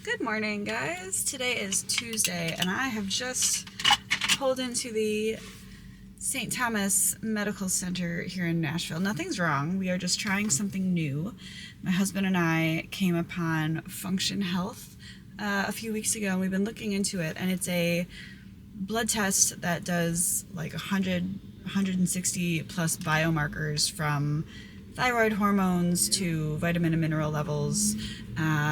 Good morning, guys. Today is Tuesday, and I have just pulled into the St. Thomas Medical Center here in Nashville. Nothing's wrong. We are just trying something new. My husband and I came upon Function Health a few weeks ago, and we've been looking into it, and it's a blood test that does like 160 plus biomarkers from thyroid hormones to vitamin and mineral levels,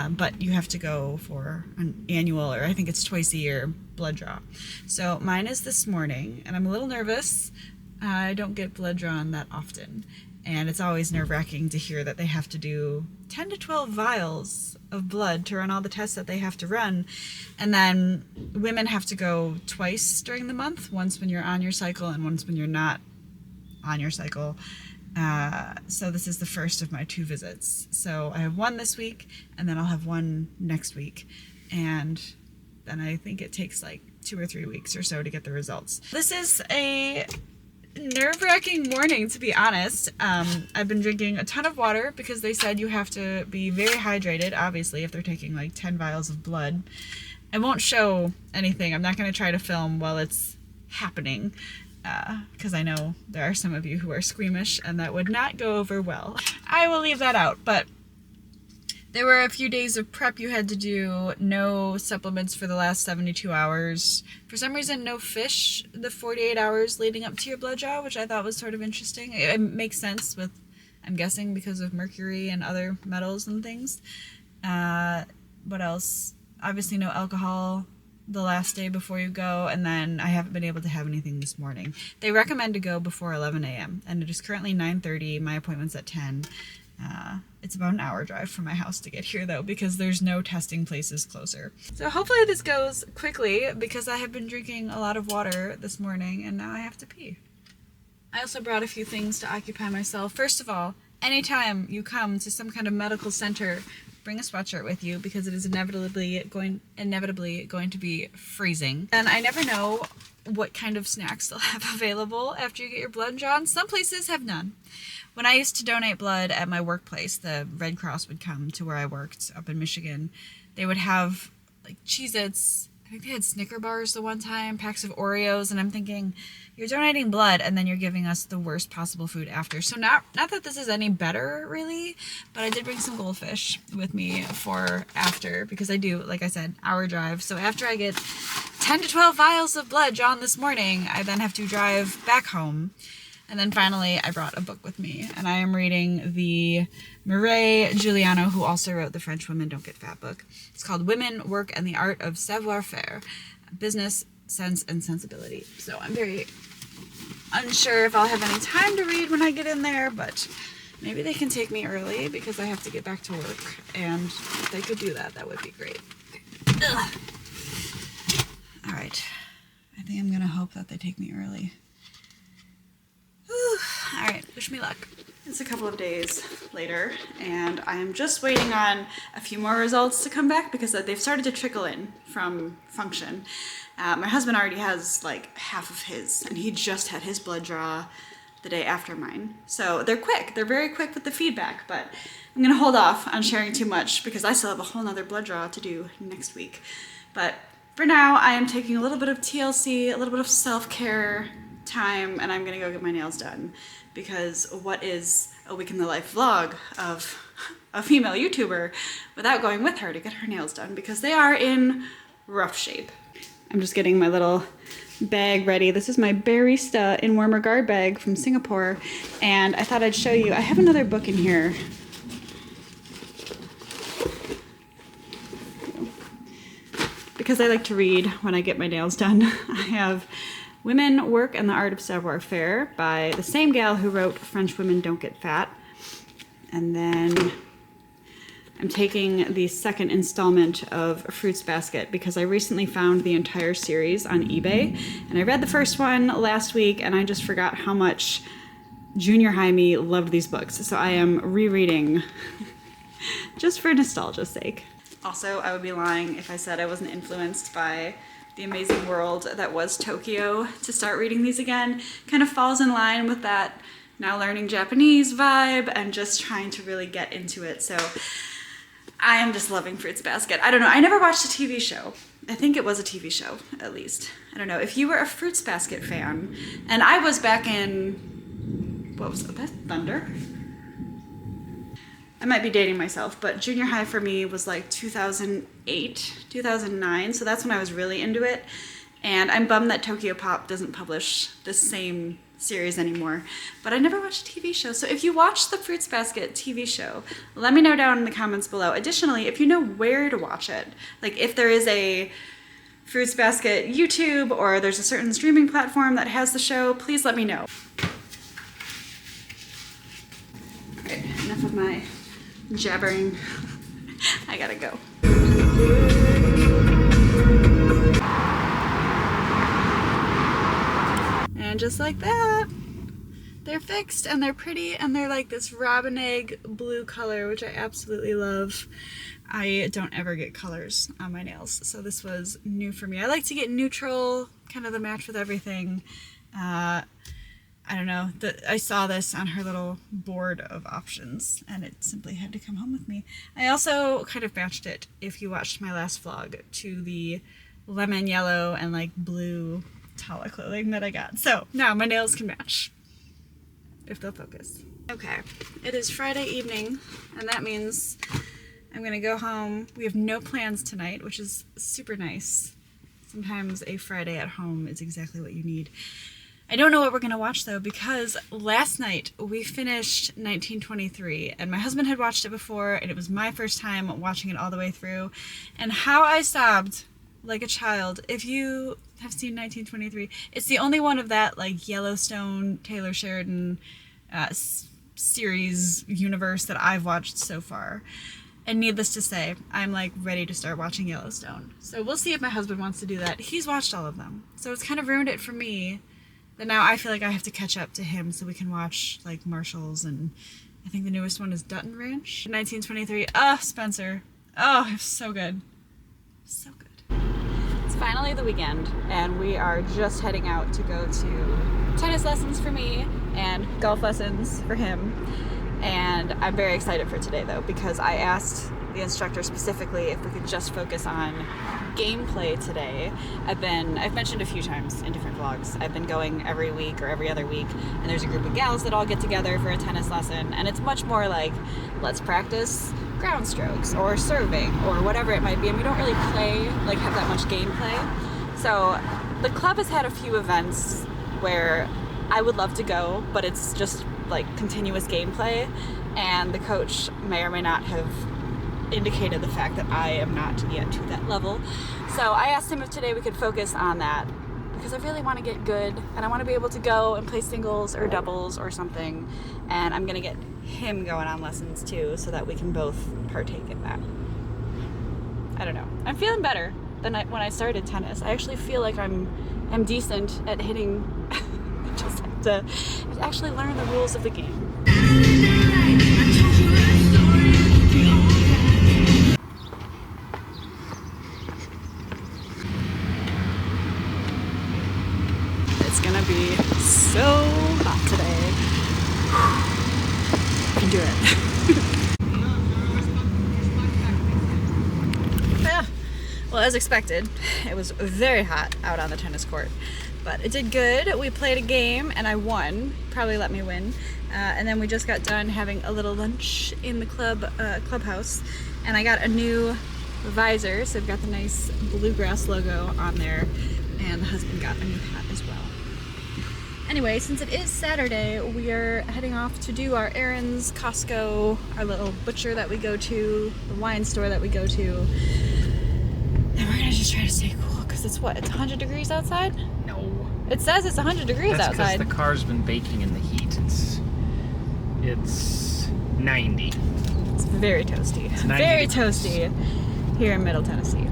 but you have to go for an annual, or I think it's twice a year, blood draw. So mine is this morning, and I'm a little nervous. I don't get blood drawn that often, and it's always nerve-wracking to hear that they have to do 10 to 12 vials of blood to run all the tests that they have to run. And then women have to go twice during the month, once when you're on your cycle and once when you're not on your cycle. So this is the first of my 2 visits. So I have one this week, and then I'll have one next week. And then I think it takes like 2 or 3 weeks or so to get the results. This is a nerve-wracking morning, to be honest. I've been drinking a ton of water because they said you have to be very hydrated, obviously, if they're taking like 10 vials of blood. I won't show anything. I'm not going to try to film while it's happening, because I know there are some of you who are squeamish and that would not go over well. I will leave that out, but there were a few days of prep you had to do, no supplements for the last 72 hours. For some reason, no fish the 48 hours leading up to your blood draw, which I thought was sort of interesting. It makes sense with, I'm guessing, because of mercury and other metals and things. What else? Obviously no alcohol the last day before you go, and then I haven't been able to have anything this morning. They recommend to go before 11 a.m. and it is currently 9:30. My appointment's at 10. It's about an hour drive from my house to get here though, because there's no testing places closer. So hopefully this goes quickly, because I have been drinking a lot of water this morning and now I have to pee. I also brought a few things to occupy myself. First of all, anytime you come to some kind of medical center, bring a sweatshirt with you, because it is inevitably going to be freezing. And I never know what kind of snacks they'll have available after you get your blood drawn. Some places have none. When I used to donate blood at my workplace, the Red Cross would come to where I worked up in Michigan. They would have like Cheez-Its. I think they had Snicker bars the one time, packs of Oreos, and I'm thinking, you're donating blood and then you're giving us the worst possible food after. So not that this is any better, really, but I did bring some goldfish with me for after, because I do, like I said, hour drive. So after I get 10 to 12 vials of blood drawn this morning, I then have to drive back home. And then finally, I brought a book with me, and I am reading the Mireille Juliano, who also wrote the French Women Don't Get Fat book. It's called Women, Work, and the Art of Savoir-Faire, Business, Sense, and Sensibility. So I'm very unsure if I'll have any time to read when I get in there, but maybe they can take me early because I have to get back to work, and if they could do that, that would be great. Ugh. All right, I think I'm gonna hope that they take me early. All right, wish me luck. It's a couple of days later, and I am just waiting on a few more results to come back, because they've started to trickle in from Function. My husband already has like half of his, and he just had his blood draw the day after mine. So they're quick. They're very quick with the feedback, but I'm gonna hold off on sharing too much because I still have a whole nother blood draw to do next week. But for now, I am taking a little bit of TLC, a little bit of self-care time, and I'm gonna go get my nails done, because what is a week in the life vlog of a female YouTuber without going with her to get her nails done, because they are in rough shape. I'm just getting my little bag ready. This is my Barista in Warmer Guard bag from Singapore, and I thought I'd show you. I have another book in here. Because I like to read when I get my nails done. I have Women, Work, and the Art of Savoir-Faire by the same gal who wrote French Women Don't Get Fat. And then I'm taking the second installment of Fruits Basket, because I recently found the entire series on eBay. And I read the first one last week, and I just forgot how much junior high me loved these books. So I am rereading just for nostalgia's sake. Also, I would be lying if I said I wasn't influenced by the amazing world that was Tokyo to start reading these again. Kind of falls in line with that now learning Japanese vibe and just trying to really get into it. So I am just loving Fruits Basket. I don't know. I never watched a TV show. I think it was a TV show, at least. I don't know. If you were a Fruits Basket fan, and I was back in, what was that, Thunder? I might be dating myself, but junior high for me was like 2008, 2009, so that's when I was really into it. And I'm bummed that Tokyo Pop doesn't publish the same series anymore, but I never watched a TV show. So if you watch the Fruits Basket TV show, let me know down in the comments below. Additionally, if you know where to watch it, like if there is a Fruits Basket YouTube or there's a certain streaming platform that has the show, please let me know. Alright, enough of my jabbering. I gotta go. And just like that, they're fixed and they're pretty and they're like this robin egg blue color, which I absolutely love. I don't ever get colors on my nails, so this was new for me. I like to get neutral, kind of the match with everything. I don't know, I saw this on her little board of options and it simply had to come home with me. I also kind of matched it, if you watched my last vlog, to the lemon yellow and like blue Tala clothing that I got. So now my nails can match, if they'll focus. Okay, it is Friday evening and that means I'm gonna go home. We have no plans tonight, which is super nice. Sometimes a Friday at home is exactly what you need. I don't know what we're gonna watch though, because last night we finished 1923 and my husband had watched it before and it was my first time watching it all the way through, and how I sobbed like a child. If you have seen 1923, it's the only one of that like Yellowstone, Taylor Sheridan series universe that I've watched so far. And needless to say, I'm like ready to start watching Yellowstone. So we'll see if my husband wants to do that. He's watched all of them. So it's kind of ruined it for me that now I feel like I have to catch up to him so we can watch like Marshall's, and I think the newest one is Dutton Ranch. 1923. Spencer. Oh, it's so good. So good. It's finally the weekend and we are just heading out to go to tennis lessons for me and golf lessons for him. And I'm very excited for today though, because I asked the instructor specifically if we could just focus on gameplay today. I've mentioned a few times in different vlogs, I've been going every week or every other week, and there's a group of gals that all get together for a tennis lesson, and it's much more like, let's practice ground strokes or serving or whatever it might be, and we don't really have that much gameplay. So the club has had a few events where I would love to go, but it's just like continuous gameplay, and the coach may or may not have indicated the fact that I am not yet to that level. So I asked him if today we could focus on that, because I really want to get good and I want to be able to go and play singles or doubles or something, and I'm gonna get him going on lessons too so that we can both partake in that. I don't know, I'm feeling better than when I started tennis. I actually feel like I'm decent at hitting. I just have to actually learn the rules of the game. It's gonna be so hot today. I can do it. Yeah. Well, as expected, it was very hot out on the tennis court, but it did good. We played a game and I won. Probably let me win. And then we just got done having a little lunch in the clubhouse, and I got a new visor, so I've got the nice bluegrass logo on there, and the husband got a new hat as well. Anyway, since it is Saturday, we are heading off to do our errands, Costco, our little butcher that we go to, the wine store that we go to, and we're gonna just try to stay cool, because it's what, it's 100 degrees outside? No. It says it's 100 degrees That's outside. because the car's been baking in the heat. It's 90. It's very toasty. It's 90 very degrees. toasty here in Middle Tennessee.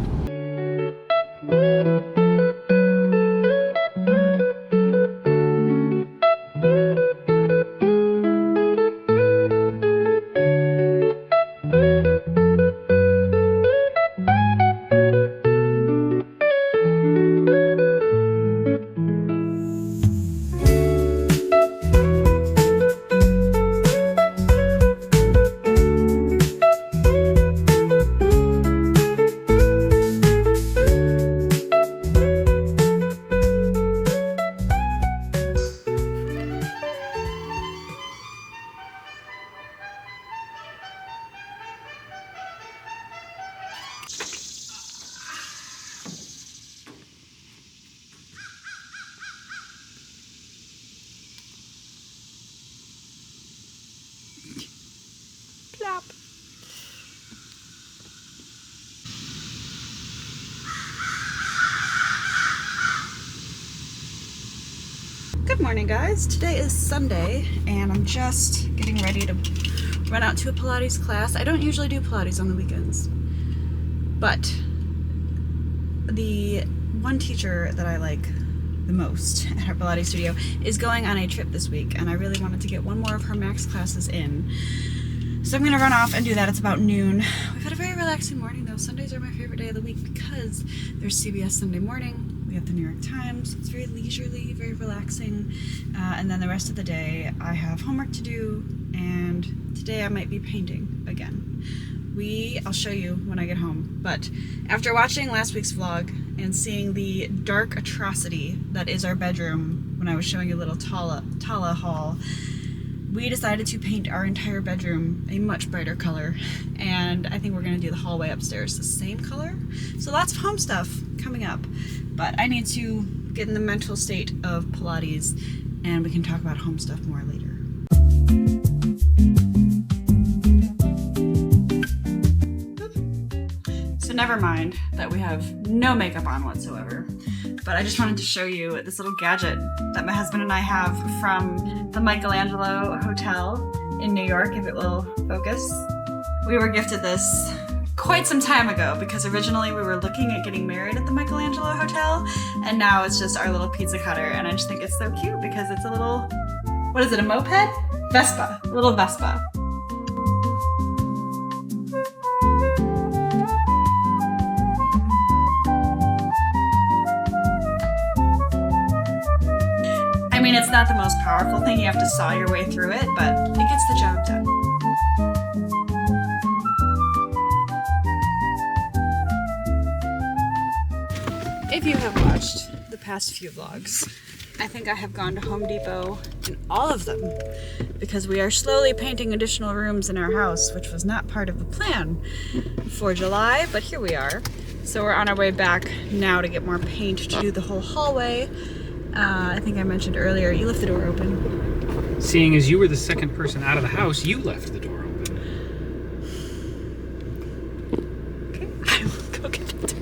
Good morning, guys. Today is Sunday and I'm just getting ready to run out to a Pilates class. I don't usually do Pilates on the weekends, but the one teacher that I like the most at our Pilates studio is going on a trip this week, and I really wanted to get one more of her max classes in. So I'm gonna run off and do that. It's about noon. We've had a very relaxing morning though. Sundays are my favorite day of the week because there's CBS Sunday morning. We have the New York Times. It's very leisurely, very relaxing. And then the rest of the day I have homework to do, and today I might be painting again. I'll show you when I get home. But after watching last week's vlog and seeing the dark atrocity that is our bedroom when I was showing you a little Tala haul, we decided to paint our entire bedroom a much brighter color, and I think we're gonna do the hallway upstairs the same color. So lots of home stuff coming up, but I need to get in the mental state of Pilates and we can talk about home stuff more later. So never mind that we have no makeup on whatsoever, but I just wanted to show you this little gadget that my husband and I have from the Michelangelo Hotel in New York, if it will focus. We were gifted this quite some time ago because originally we were looking at getting married at the Michelangelo Hotel, and now it's just our little pizza cutter, and I just think it's so cute because it's a little, what is it, a moped? Vespa, a little Vespa. I mean, it's not the most powerful thing, you have to saw your way through it, but it gets the job done. If you have watched the past few vlogs, I think I have gone to Home Depot in all of them because we are slowly painting additional rooms in our house, which was not part of the plan for July, but here we are. So we're on our way back now to get more paint to do the whole hallway. I think I mentioned earlier, you left the door open. Seeing as you were the second person out of the house, you left the door open. Okay, I will go get the door.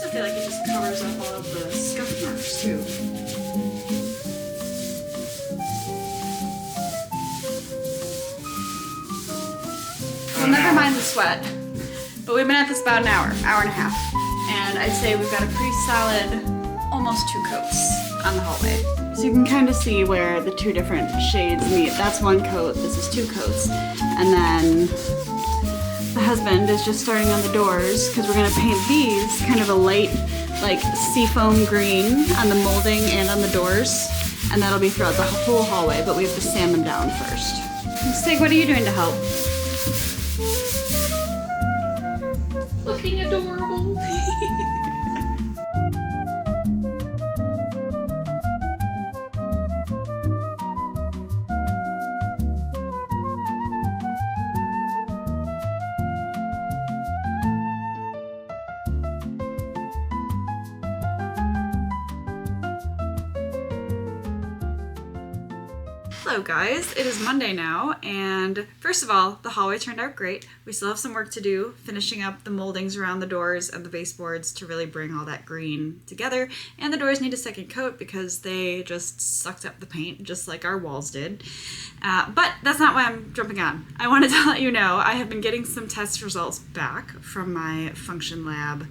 I feel like it just covers up all of the scuff marks too. Well, never mind the sweat, but we've been at this about an hour and a half, and I'd say we've got a pretty solid, almost 2 coats on the hallway. So you can kind of see where the 2 different shades meet. That's 1 coat, this is 2 coats, and then the husband is just starting on the doors because we're going to paint these kind of a light, like seafoam green on the molding and on the doors, and that'll be throughout the whole hallway, but we have to sand them down first. Sig, what are you doing to help? Looking adorable. Hello guys, it is Monday now, and first of all, the hallway turned out great. We still have some work to do, finishing up the moldings around the doors and the baseboards to really bring all that green together, and the doors need a second coat because they just sucked up the paint, just like our walls did. But that's not why I'm jumping on. I wanted to let you know I have been getting some test results back from my function lab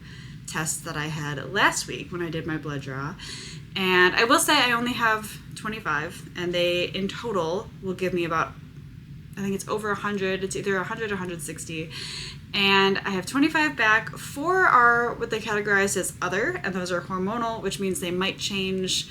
tests that I had last week when I did my blood draw, and I will say I only have 25, and they in total will give me about, I think it's over 100, it's either 100 or 160, and I have 25 back. 4 are what they categorize as other, and those are hormonal, which means they might change.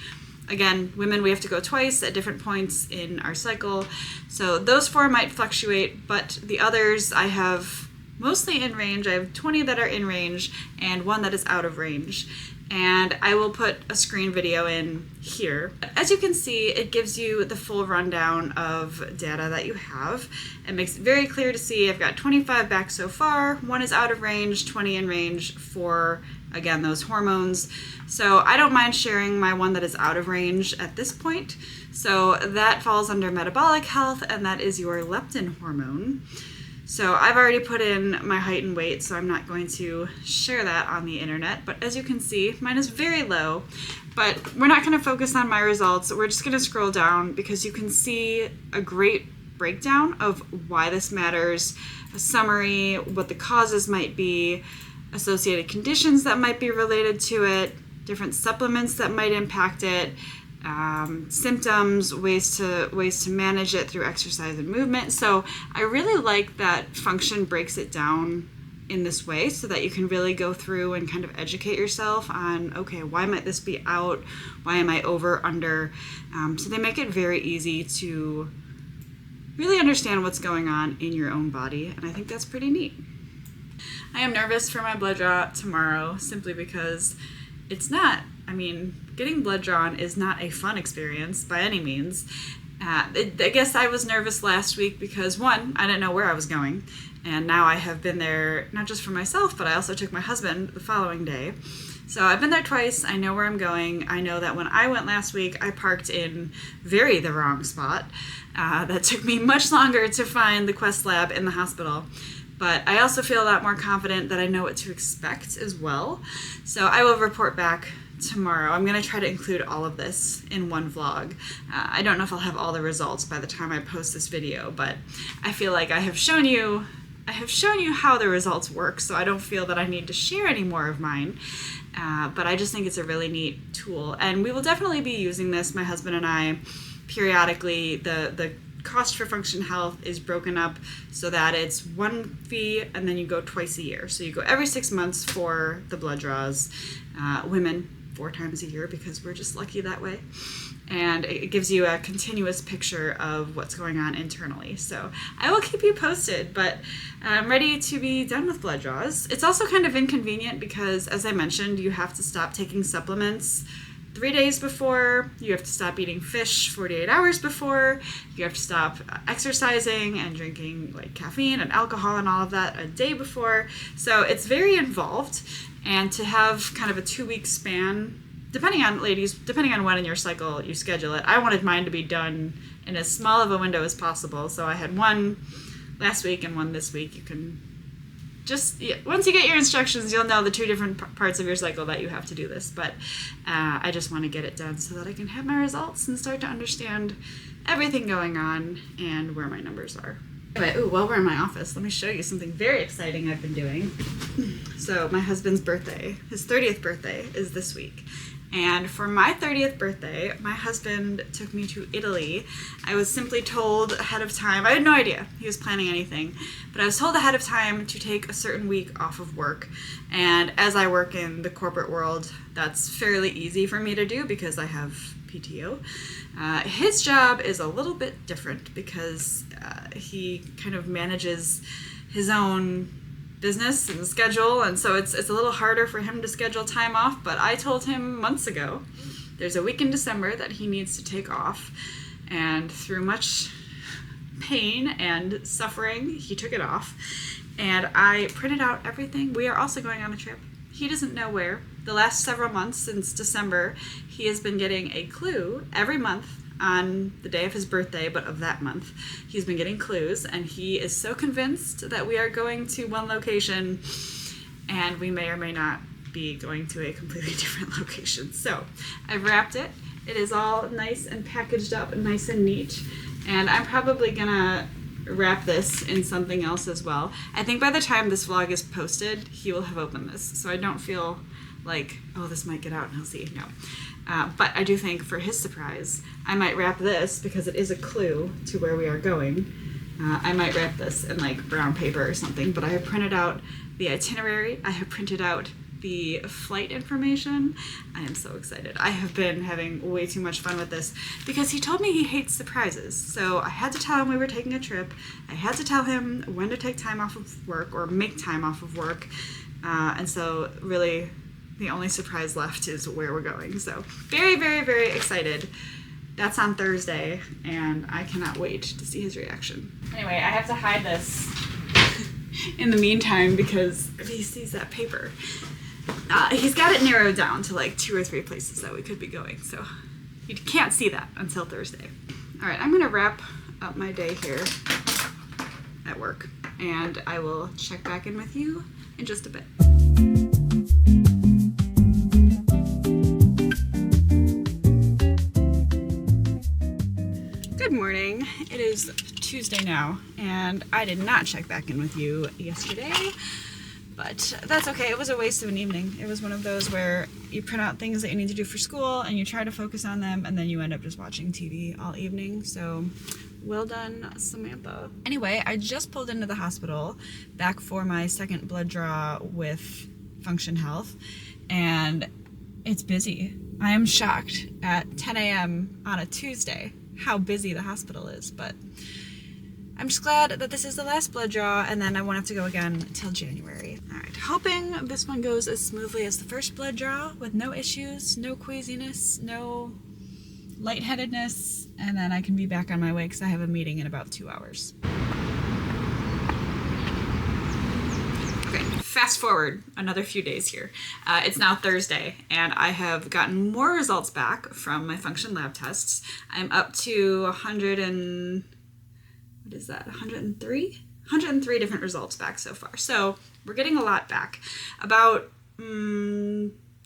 Again, women, we have to go twice at different points in our cycle, so those 4 might fluctuate, but the others I have mostly in range. I have 20 that are in range and one that is out of range. And I will put a screen video in here. As you can see, it gives you the full rundown of data that you have. It makes it very clear to see I've got 25 back so far, one is out of range, 20 in range for, again, those hormones. So I don't mind sharing my one that is out of range at this point. So that falls under metabolic health, and that is your leptin hormone. So I've already put in my height and weight, so I'm not going to share that on the internet. But as you can see, mine is very low. But we're not going to focus on my results. We're just going to scroll down because you can see a great breakdown of why this matters, a summary, what the causes might be, associated conditions that might be related to it, different supplements that might impact it, symptoms, ways to manage it through exercise and movement. So I really like that Function breaks it down in this way so that you can really go through and kind of educate yourself on, okay, why might this be out? Why am I over, under? So they make it very easy to really understand what's going on in your own body, and I think that's pretty neat. I am nervous for my blood draw tomorrow simply because it's not, getting blood drawn is not a fun experience by any means. I guess I was nervous last week because, one, I didn't know where I was going, and now I have been there not just for myself, but I also took my husband the following day. So I've been there twice. I know where I'm going. I know that when I went last week, I parked in the wrong spot. That took me much longer to find the Quest lab in the hospital. But I also feel a lot more confident that I know what to expect as well. So I will report back tomorrow. I'm going to try to include all of this in one vlog. I don't know if I'll have all the results by the time I post this video, but I feel like I have shown you how the results work, so I don't feel that I need to share any more of mine. But I just think it's a really neat tool, and we will definitely be using this, my husband and I, periodically. The cost for Function Health is broken up so that it's one fee and then you go twice a year. So you go every 6 months for the blood draws. Women 4 times a year because we're just lucky that way. And it gives you a continuous picture of what's going on internally. So I will keep you posted, but I'm ready to be done with blood draws. It's also kind of inconvenient because, as I mentioned, you have to stop taking supplements 3 days before, you have to stop eating fish 48 hours before, you have to stop exercising and drinking like caffeine and alcohol and all of that a day before. So it's very involved, and to have kind of a 2-week span, depending on when in your cycle you schedule it. I wanted mine to be done in as small of a window as possible, so I had one last week and one this week. You can once you get your instructions, you'll know the 2 different parts of your cycle that you have to do this. But I just want to get it done so that I can have my results and start to understand everything going on and where my numbers are. Anyway, while we're in my office, let me show you something very exciting I've been doing. So my husband's birthday, his 30th birthday, is this week. And for my 30th birthday, my husband took me to Italy. I was simply told ahead of time, I had no idea he was planning anything, but I was told ahead of time to take a certain week off of work. And as I work in the corporate world, that's fairly easy for me to do because I have PTO. His job is a little bit different because he kind of manages his own business and schedule, and so it's a little harder for him to schedule time off. But I told him months ago there's a week in December that he needs to take off, and through much pain and suffering he took it off, and I printed out everything. We are also going on a trip. He doesn't know where. The last several months since December, he has been getting a clue every month on the day of his birthday, but of that month. He's been getting clues, and he is so convinced that we are going to one location, and we may or may not be going to a completely different location. So I've wrapped it. It is all nice and packaged up, nice and neat, and I'm probably gonna wrap this in something else as well. I think by the time this vlog is posted, he will have opened this, so I don't feel like, oh, this might get out and he'll see. No. But I do think for his surprise, I might wrap this, because it is a clue to where we are going. I might wrap this in like brown paper or something, but I have printed out the itinerary. I have printed out the flight information. I am so excited. I have been having way too much fun with this because he told me he hates surprises. So I had to tell him we were taking a trip. I had to tell him when to take time off of work or make time off of work. And so really the only surprise left is where we're going. So very, very, very excited. That's on Thursday, and I cannot wait to see his reaction. Anyway, I have to hide this in the meantime because if he sees that paper, he's got it narrowed down to like 2 or 3 places that we could be going, so you can't see that until Thursday. All right, I'm gonna wrap up my day here at work, and I will check back in with you in just a bit. Good morning. It is Tuesday now, and I did not check back in with you yesterday, but that's okay. It was a waste of an evening. It was one of those where you print out things that you need to do for school and you try to focus on them, and then you end up just watching TV all evening. So well done, Samantha. Anyway, I just pulled into the hospital back for my second blood draw with Function Health, and it's busy. I am shocked at 10 a.m. on a Tuesday how busy the hospital is, but I'm just glad that this is the last blood draw, and then I won't have to go again till January. All right, hoping this one goes as smoothly as the first blood draw with no issues, no queasiness, no lightheadedness, and then I can be back on my way because I have a meeting in about 2 hours. Okay, fast forward another few days here. It's now Thursday, and I have gotten more results back from my function lab tests. I'm up to 103 different results back so far. So we're getting a lot back. About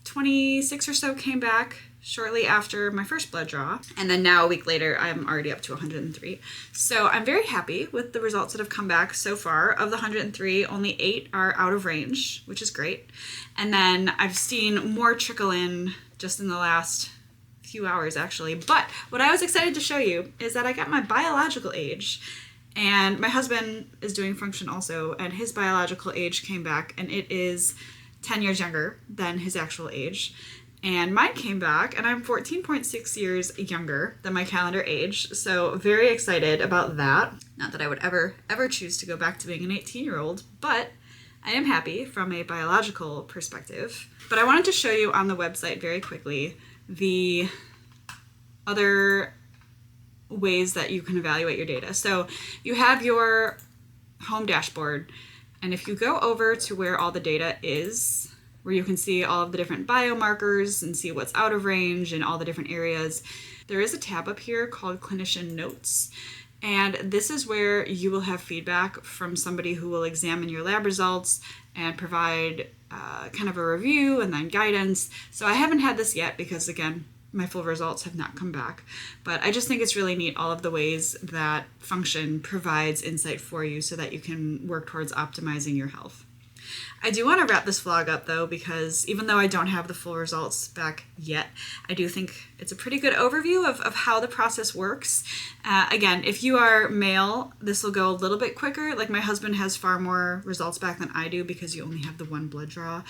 26 or so came back shortly after my first blood draw, and then now a week later I'm already up to 103. So I'm very happy with the results that have come back so far. Of the 103, only 8 are out of range, which is great. And then I've seen more trickle in just in the last few hours actually. But what I was excited to show you is that I got my biological age, and my husband is doing function also, and his biological age came back, and it is 10 years younger than his actual age. And mine came back, and I'm 14.6 years younger than my calendar age, so very excited about that. Not that I would ever choose to go back to being an 18-year-old, but I am happy from a biological perspective. But I wanted to show you on the website very quickly the other ways that you can evaluate your data. So you have your home dashboard, and if you go over to where all the data is, where you can see all of the different biomarkers and see what's out of range in all the different areas, there is a tab up here called Clinician Notes. And this is where you will have feedback from somebody who will examine your lab results and provide kind of a review and then guidance. So I haven't had this yet because, again, my full results have not come back. But I just think it's really neat all of the ways that Function provides insight for you so that you can work towards optimizing your health. I do want to wrap this vlog up though, because even though I don't have the full results back yet, I do think it's a pretty good overview of how the process works. Again, if you are male, this will go a little bit quicker. Like my husband has far more results back than I do because you only have the one blood draw.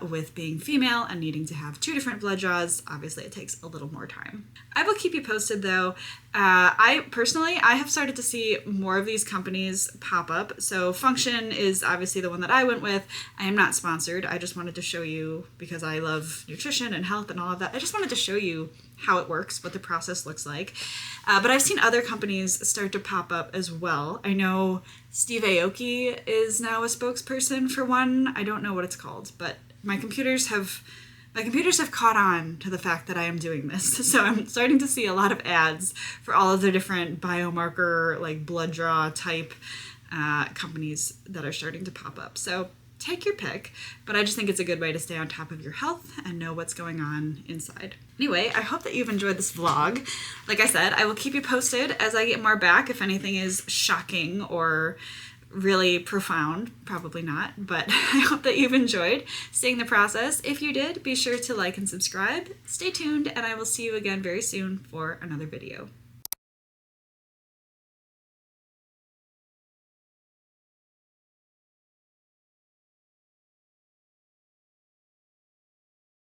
With being female and needing to have 2 different blood draws, obviously it takes a little more time. I will keep you posted though. I have started to see more of these companies pop up. So Function is obviously the one that I went with. I am not sponsored. I just wanted to show you, because I love nutrition and health and all of that, I just wanted to show you how it works, what the process looks like. But I've seen other companies start to pop up as well. I know Steve Aoki is now a spokesperson for one. I don't know what it's called, but my computers have caught on to the fact that I am doing this. So I'm starting to see a lot of ads for all of the different biomarker, like blood draw type companies that are starting to pop up. So take your pick, but I just think it's a good way to stay on top of your health and know what's going on inside. Anyway, I hope that you've enjoyed this vlog. Like I said, I will keep you posted as I get more back. If anything is shocking or really profound, probably not, but I hope that you've enjoyed seeing the process. If you did, be sure to like and subscribe. Stay tuned, and I will see you again very soon for another video.